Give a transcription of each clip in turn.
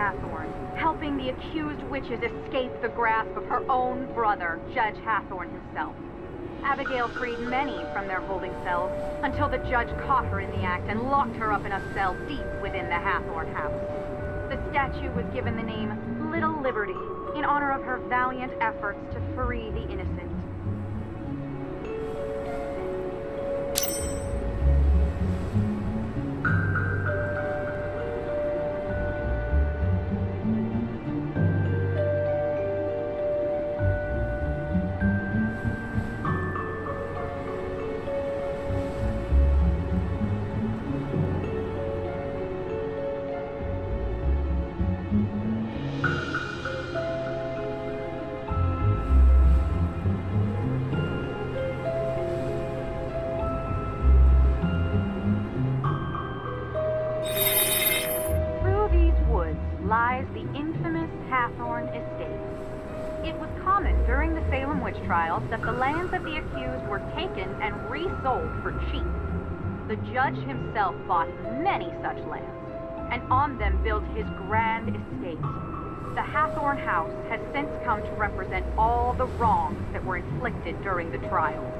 Hathorn, helping the accused witches escape the grasp of her own brother, Judge Hathorn himself. Abigail freed many from their holding cells until the judge caught her in the act and locked her up in a cell deep within the Hathorn house. The statue was given the name Little Liberty in honor of her valiant efforts to free the innocent. Lies the infamous Hathorn estate. It was common during the Salem witch trials that the lands of the accused were taken and resold for cheap. The judge himself bought many such lands, and on them built his grand estate. The Hathorn house has since come to represent all the wrongs that were inflicted during the trials.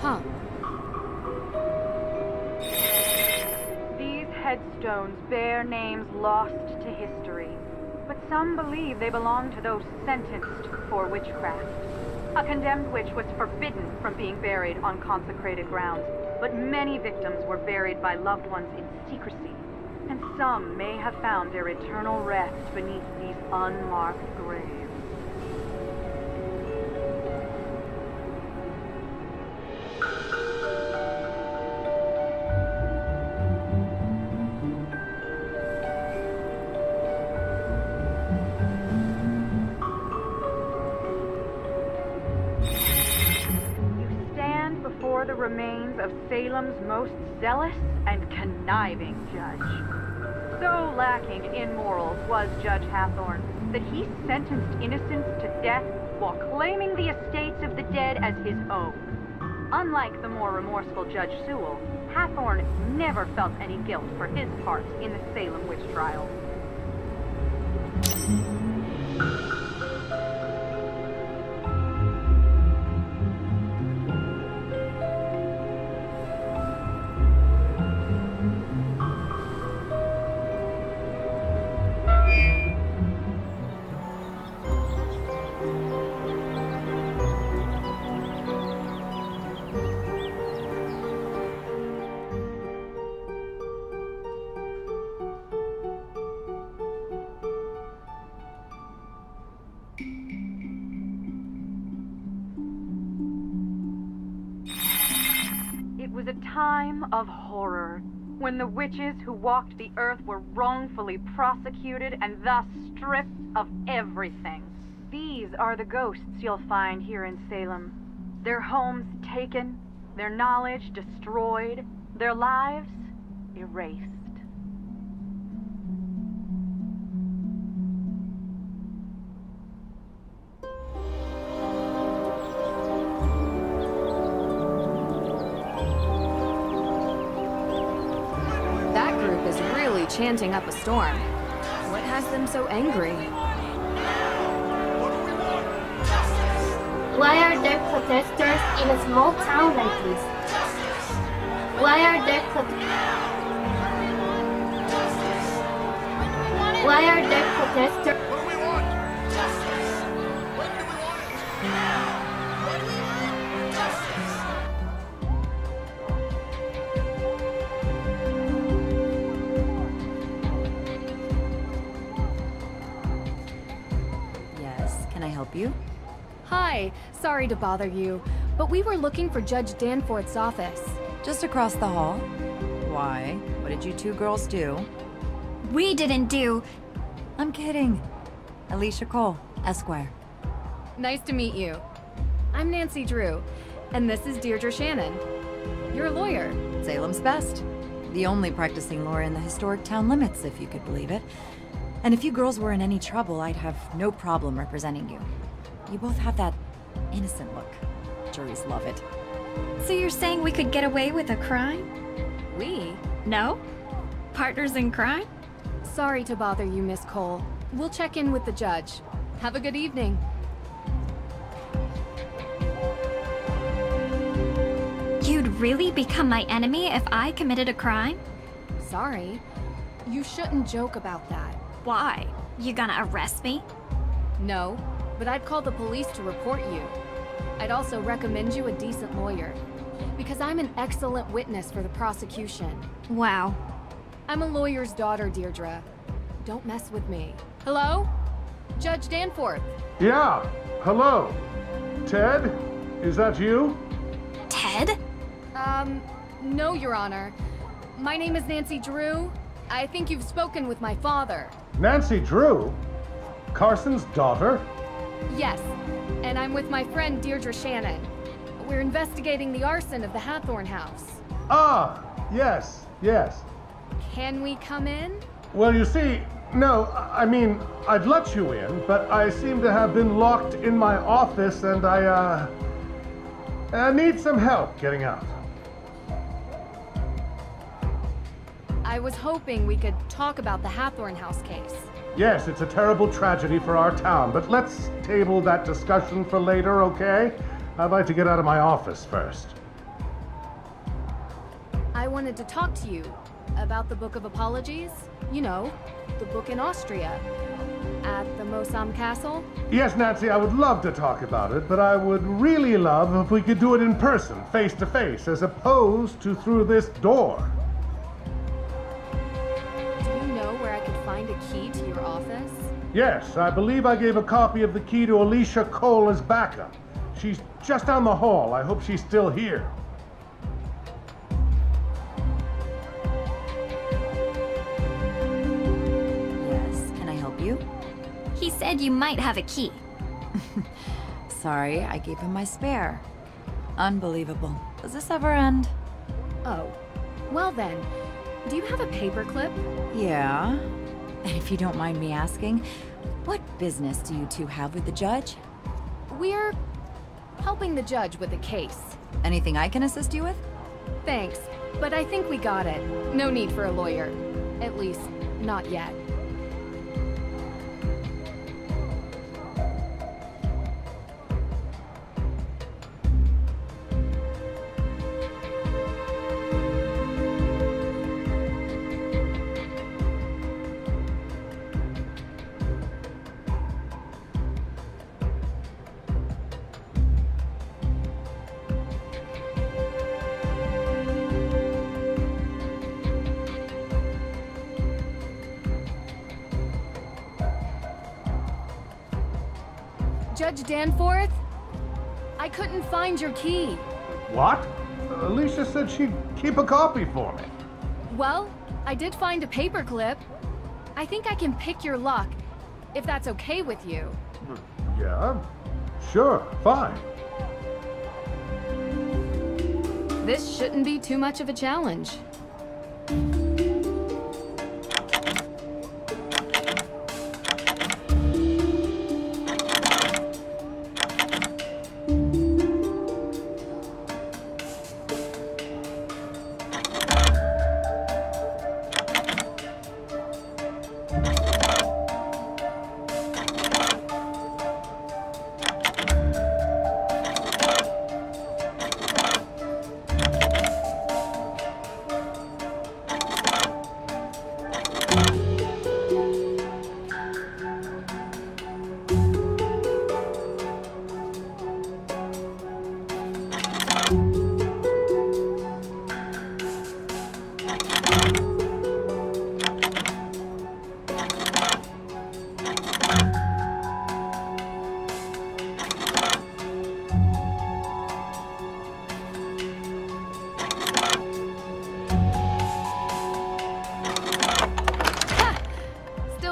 Huh. These headstones bear names lost to history, but some believe they belong to those sentenced for witchcraft. A condemned witch was forbidden from being buried on consecrated grounds, but many victims were buried by loved ones in secrecy, and some may have found their eternal rest beneath these unmarked graves. Before the remains of Salem's most zealous and conniving judge. So lacking in morals was Judge Hathorn that he sentenced innocents to death while claiming the estates of the dead as his own. Unlike the more remorseful Judge Sewell, Hathorn never felt any guilt for his part in the Salem witch trials. It was a time of horror, when the witches who walked the earth were wrongfully prosecuted and thus stripped of everything. These are the ghosts you'll find here in Salem. Their homes taken, their knowledge destroyed, their lives erased. Chanting up a storm. What has them so angry? Why are there protesters in a small town like this? Why are there protesters? Help you? Hi, sorry to bother you, but we were looking for Judge Danforth's office. Just across the hall. Why? What did you two girls do? We didn't do... I'm kidding. Alicia Cole, Esquire. Nice to meet you. I'm Nancy Drew, and this is Deirdre Shannon. You're a lawyer. Salem's best. The only practicing lawyer in the historic town limits, if you could believe it. And if you girls were in any trouble, I'd have no problem representing you. You both have that innocent look. Juries love it. So you're saying we could get away with a crime? We? No? Partners in crime? Sorry to bother you, Miss Cole. We'll check in with the judge. Have a good evening. You'd really become my enemy if I committed a crime? Sorry. You shouldn't joke about that. Why? You gonna arrest me? No, but I'd call the police to report you. I'd also recommend you a decent lawyer, because I'm an excellent witness for the prosecution. Wow. I'm a lawyer's daughter, Deirdre. Don't mess with me. Hello? Judge Danforth. Yeah, hello. Ted? Is that you? Ted? No, Your Honor. My name is Nancy Drew. I think you've spoken with my father. Nancy Drew? Carson's daughter? Yes, and I'm with my friend Deirdre Shannon. We're investigating the arson of the Hathorn house. Ah, yes, yes. Can we come in? Well, you see, no, I mean, I'd let you in, but I seem to have been locked in my office and I need some help getting out. I was hoping we could talk about the Hathorn house case. Yes, it's a terrible tragedy for our town, but let's table that discussion for later, okay? I'd like to get out of my office first. I wanted to talk to you about the Book of Apologies. You know, the book in Austria, at the Mosam Castle. Yes, Nancy, I would love to talk about it, but I would really love if we could do it in person, face to face, as opposed to through this door. Do you know where I could find a key to your office? Yes, I believe I gave a copy of the key to Alicia Cole as backup. She's just down the hall. I hope she's still here. Yes, can I help you? He said you might have a key. Sorry, I gave him my spare. Unbelievable. Does this ever end? Oh, well then, do you have a paperclip? Yeah. And if you don't mind me asking, what business do you two have with the judge? We're helping the judge with a case. Anything I can assist you with? Thanks, but I think we got it. No need for a lawyer. At least, not yet. Judge Danforth? I couldn't find your key. What? Alicia said she'd keep a copy for me. Well, I did find a paperclip. I think I can pick your lock, if that's okay with you. Yeah, sure, fine. This shouldn't be too much of a challenge.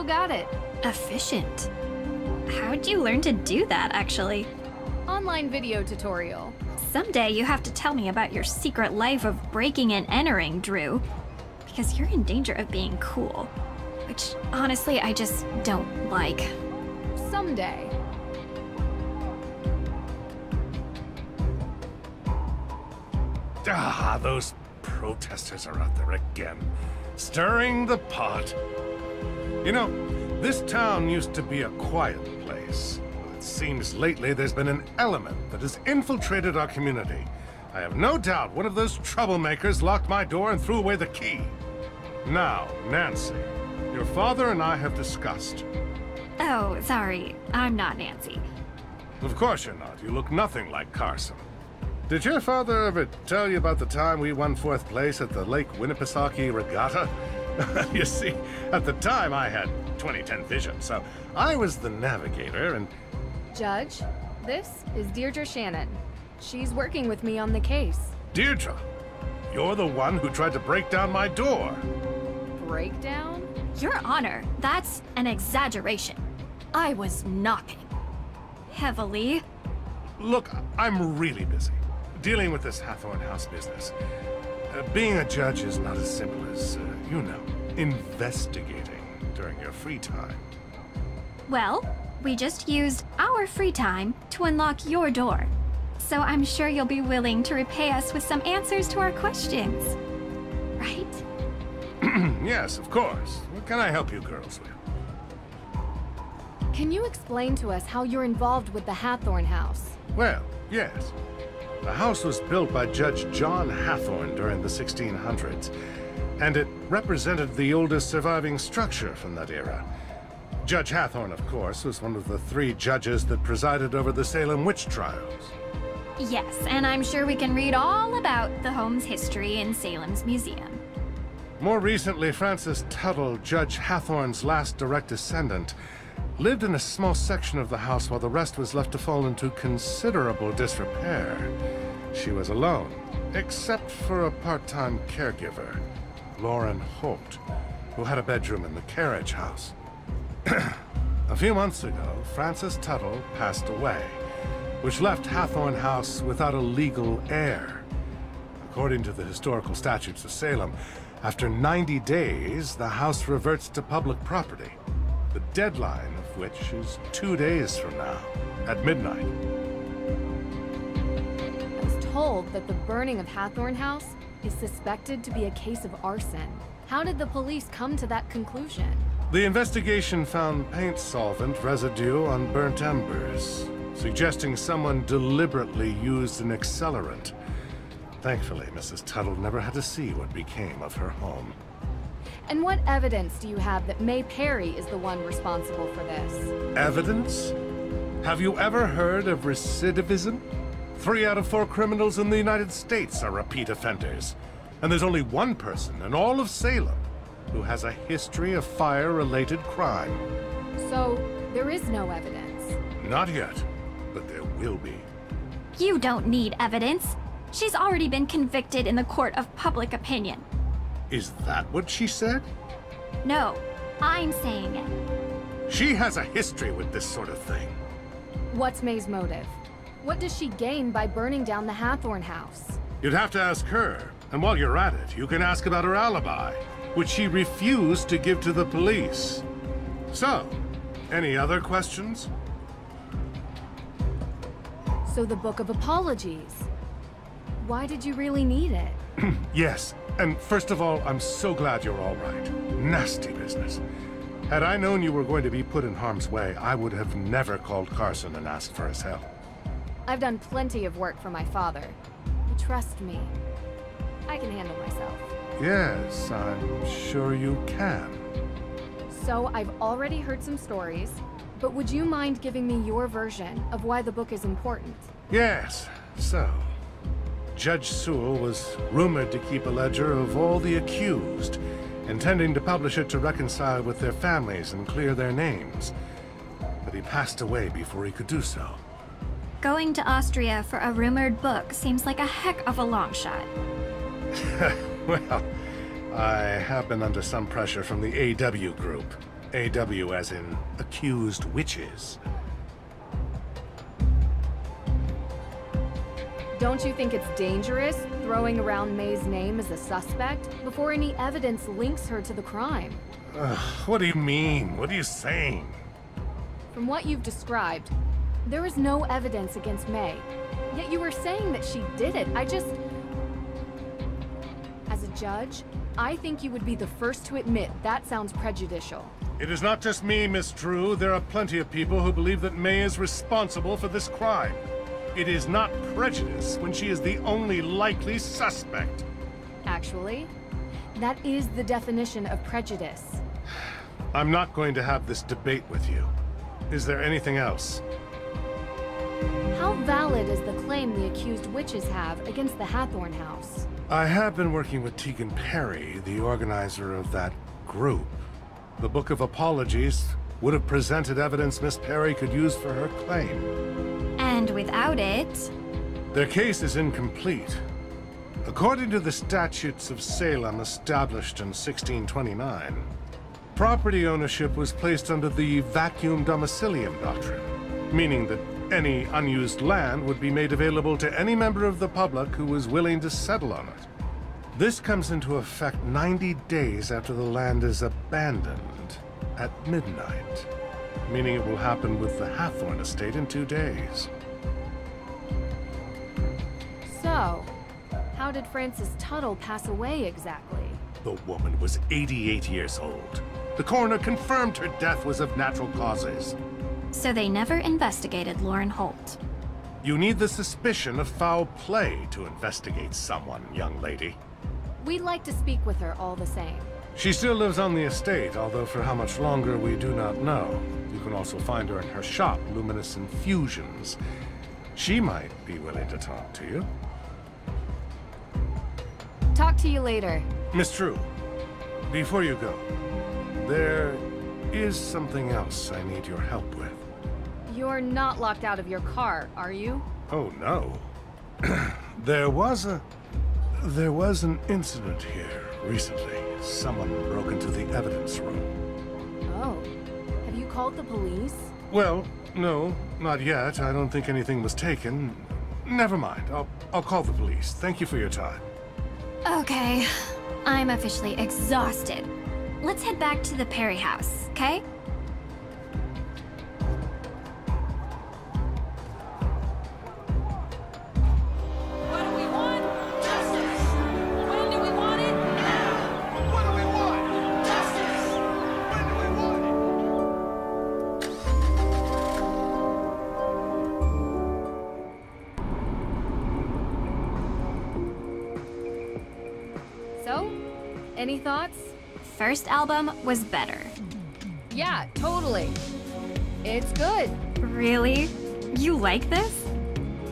Got it. Efficient. How'd you learn to do that, actually? Online video tutorial. Someday you have to tell me about your secret life of breaking and entering, Drew. Because you're in danger of being cool. Which, honestly, I just don't like. Someday. Ah, those protesters are out there again, stirring the pot. You know, this town used to be a quiet place. It seems lately there's been an element that has infiltrated our community. I have no doubt one of those troublemakers locked my door and threw away the key. Now, Nancy, your father and I have discussed. Oh, sorry. I'm not Nancy. Of course you're not. You look nothing like Carson. Did your father ever tell you about the time we won 4th place at the Lake Winnipesaukee Regatta? You see, at the time I had 20/10 vision, so I was the navigator and... Judge, this is Deirdre Shannon. She's working with me on the case. Deirdre, you're the one who tried to break down my door. Breakdown? Your Honor, that's an exaggeration. I was knocking. Heavily. Look, I'm really busy, dealing with this Hathorne House business. Being a judge is not as simple as, you know, investigating during your free time. Well, we just used our free time to unlock your door. So I'm sure you'll be willing to repay us with some answers to our questions. Right? Yes, of course. What can I help you girls with? Can you explain to us how you're involved with the Hathorne House? Well, yes. The house was built by Judge John Hathorne during the 1600s, and it represented the oldest surviving structure from that era. Judge Hathorne, of course, was one of the 3 judges that presided over the Salem witch trials. Yes, and I'm sure we can read all about the home's history in Salem's museum. More recently, Francis Tuttle, Judge Hathorne's last direct descendant, lived in a small section of the house while the rest was left to fall into considerable disrepair. She was alone, except for a part-time caregiver, Lauren Holt, who had a bedroom in the carriage house. A few months ago, Francis Tuttle passed away, which left Hathorne House without a legal heir. According to the historical statutes of Salem, after 90 days, the house reverts to public property, the deadline of which is 2 days from now, at midnight. I was told that the burning of Hathorne House is suspected to be a case of arson. How did the police come to that conclusion? The investigation found paint solvent residue on burnt embers, suggesting someone deliberately used an accelerant. Thankfully, Mrs. Tuttle never had to see what became of her home. And what evidence do you have that May Perry is the one responsible for this? Evidence? Have you ever heard of recidivism? 3 out of 4 criminals in the United States are repeat offenders. And there's only one person in all of Salem who has a history of fire-related crime. So, there is no evidence? Not yet, but there will be. You don't need evidence. She's already been convicted in the court of public opinion. Is that what she said? No, I'm saying it. She has a history with this sort of thing. What's May's motive? What does she gain by burning down the Hathorne House? You'd have to ask her. And while you're at it, you can ask about her alibi, which she refused to give to the police. So, any other questions? So the Book of Apologies. Why did you really need it? Yes, and first of all, I'm so glad you're all right. Nasty business. Had I known you were going to be put in harm's way, I would have never called Carson and asked for his help. I've done plenty of work for my father. But trust me, I can handle myself. Yes, I'm sure you can. So I've already heard some stories, but would you mind giving me your version of why the book is important? Yes, so... Judge Sewell was rumored to keep a ledger of all the accused, intending to publish it to reconcile with their families and clear their names. But he passed away before he could do so. Going to Austria for a rumored book seems like a heck of a long shot. Well, I have been under some pressure from the AW group. AW as in accused witches. Don't you think it's dangerous throwing around May's name as a suspect before any evidence links her to the crime? What do you mean? What are you saying? From what you've described, there is no evidence against May. Yet you were saying that she did it. Judge, I think you would be the first to admit that sounds prejudicial. It is not just me, Miss Drew. There are plenty of people who believe that May is responsible for this crime. It is not prejudice when she is the only likely suspect. Actually, that is the definition of prejudice. I'm not going to have this debate with you. Is there anything else? How valid is the claim the accused witches have against the Hathorn house? I have been working with Tegan Perry, the organizer of that group. The Book of Apologies would have presented evidence Miss Perry could use for her claim. And without it... Their case is incomplete. According to the statutes of Salem established in 1629, property ownership was placed under the vacuum domicilium doctrine, meaning that any unused land would be made available to any member of the public who was willing to settle on it. This comes into effect 90 days after the land is abandoned, at midnight, meaning it will happen with the Hathorn estate in 2 days. So, how did Frances Tuttle pass away exactly? The woman was 88 years old. The coroner confirmed her death was of natural causes. So they never investigated Lauren Holt. You need the suspicion of foul play to investigate someone, young lady. We'd like to speak with her all the same. She still lives on the estate, although for how much longer we do not know. You can also find her in her shop, Luminous Infusions. She might be willing to talk to you. Talk to you later. Miss True, before you go, there is something else I need your help with. You're not locked out of your car, are you? Oh, no. There was an incident here recently. Someone broke into the evidence room. Oh. Have you called the police? Well, no, not yet. I don't think anything was taken. Never mind. I'll call the police. Thank you for your time. Okay, I'm officially exhausted. Let's head back to the Perry house, okay? What do we want? Justice! When do we want it? Now! What do we want? Justice! When do we want it? So, any thoughts? First album was better. Yeah, totally. It's good. Really? You like this?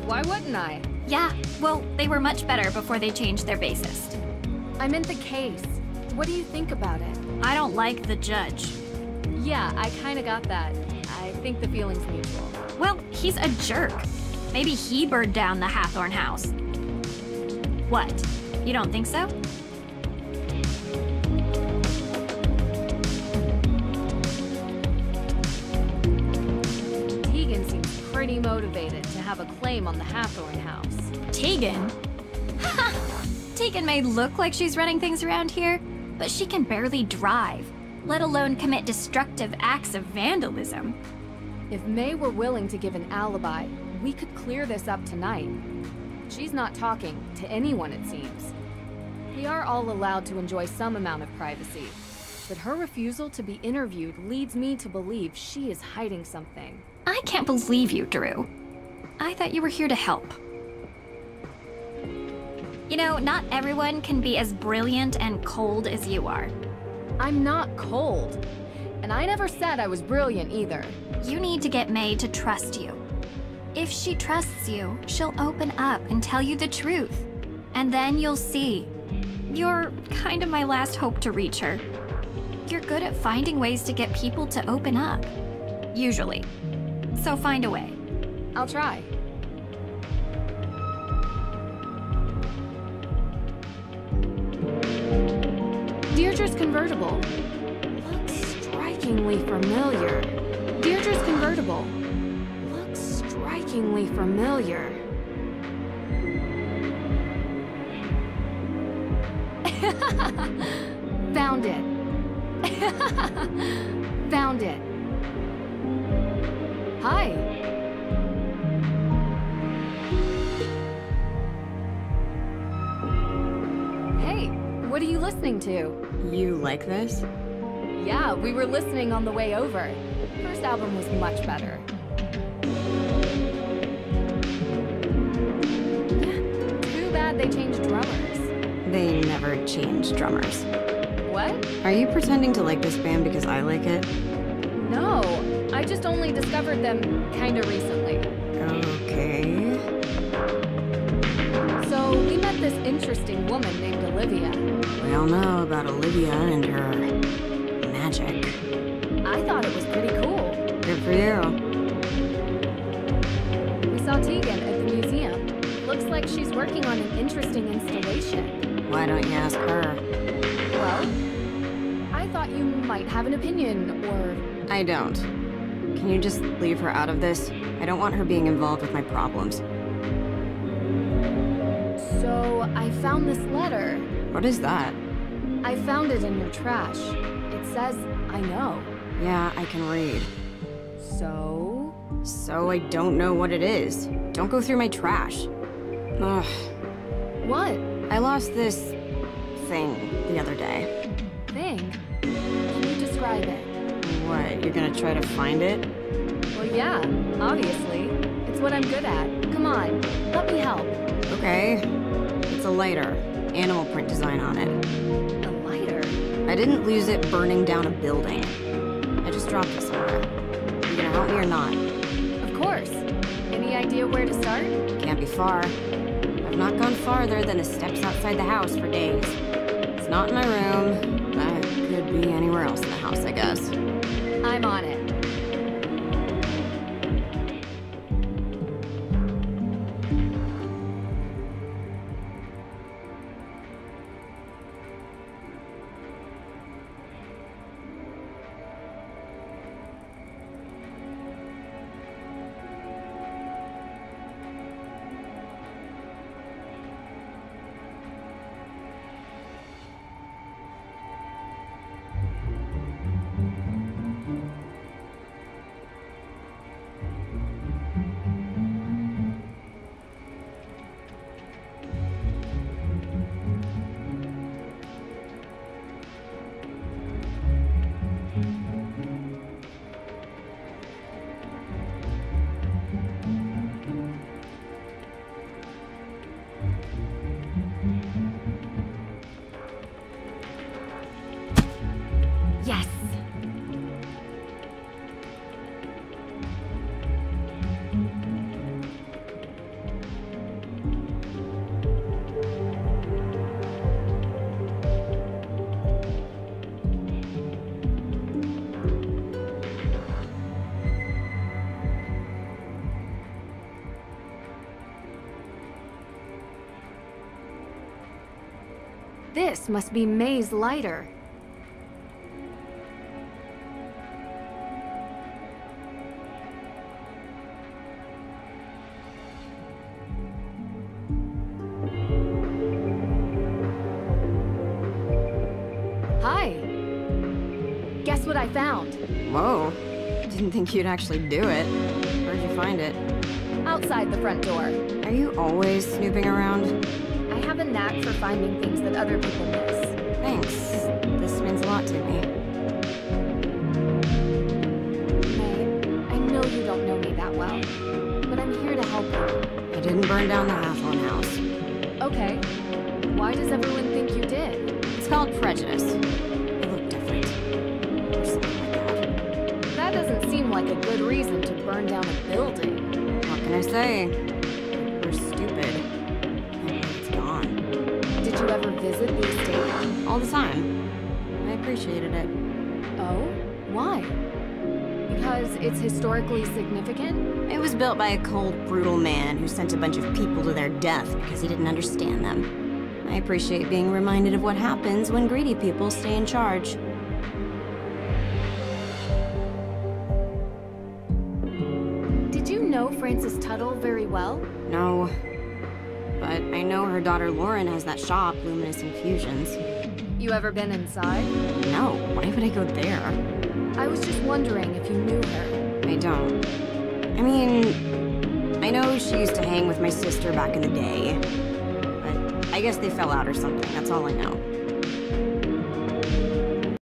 Why wouldn't I? Yeah, well, they were much better before they changed their bassist. I meant the case. What do you think about it? I don't like the judge. Yeah, I kinda got that. I think the feeling's mutual. Well, he's a jerk. Maybe he burned down the Hathorn house. What? You don't think so? Tegan seems pretty motivated to have a claim on the Hathorn house. Tegan? Tegan may look like she's running things around here, but she can barely drive, let alone commit destructive acts of vandalism. If May were willing to give an alibi, we could clear this up tonight. She's not talking to anyone, it seems. We are all allowed to enjoy some amount of privacy, but her refusal to be interviewed leads me to believe she is hiding something. I can't believe you, Drew. I thought you were here to help. You know, not everyone can be as brilliant and cold as you are. I'm not cold, and I never said I was brilliant either. You need to get May to trust you. If she trusts you, she'll open up and tell you the truth. And then you'll see. You're kind of my last hope to reach her. You're good at finding ways to get people to open up. Usually. So find a way. I'll try. Deirdre's convertible. Looks strikingly familiar. Deirdre's convertible. Looks strikingly familiar. Found it. Found it. Hi. Hey, What are you listening to? You like this? Yeah, we were listening on the way over. First album was much better. Too bad they changed drummers. They never change drummers. What? Are you pretending to like this band because I like it? No, I just only discovered them kinda recently. Okay. So, we met this interesting woman named Olivia. We all know about Olivia and her magic. I thought it was pretty cool. Good for you. We saw Tegan at the museum. Looks like she's working on an interesting installation. Why don't you ask her? Well, I thought you might have an opinion, or... I don't. Can you just leave her out of this? I don't want her being involved with my problems. So, I found this letter. What is that? I found it in your trash. It says, I know. Yeah, I can read. So? So I don't know what it is. Don't go through my trash. Ugh. What? I lost this thing the other day. Thing? Can you describe it? What, you're gonna try to find it? Well, yeah, obviously. It's what I'm good at. Come on, let me help. Okay. It's a lighter. Animal print design on it. A lighter? I didn't lose it burning down a building. I just dropped it somewhere. You gonna help me or not? Of course. Any idea where to start? Can't be far. I've not gone farther than the steps outside the house for days. It's not in my room. That could be anywhere else in the house, I guess. I'm on it. Yes! This must be May's lighter. Hi. Guess what I found? Whoa. Didn't think you'd actually do it. Where'd you find it? Outside the front door. Are you always snooping around? I have a knack for finding things that other people miss. Thanks. This means a lot to me. May, I know you don't know me that well, but I'm here to help you. I didn't burn down the Hathorn house. Okay. Why does everyone think you did? It's called prejudice. I look different. Or something like that. That doesn't seem like a good reason to burn down a building. What can I say? We're stupid. And it's gone. Did you ever visit the estate? All the time. I appreciated it. Oh? Why? Because it's historically significant? It was built by a cold, brutal man who sent a bunch of people to their death because he didn't understand them. I appreciate being reminded of what happens when greedy people stay in charge. Did you know Frances Tuttle very well? No. But I know her daughter Lauren has that shop, Luminous Infusions. You ever been inside? No, why would I go there? I was just wondering if you knew her. I don't. I mean, I know she used to hang with my sister back in the day. But I guess they fell out or something, that's all I know.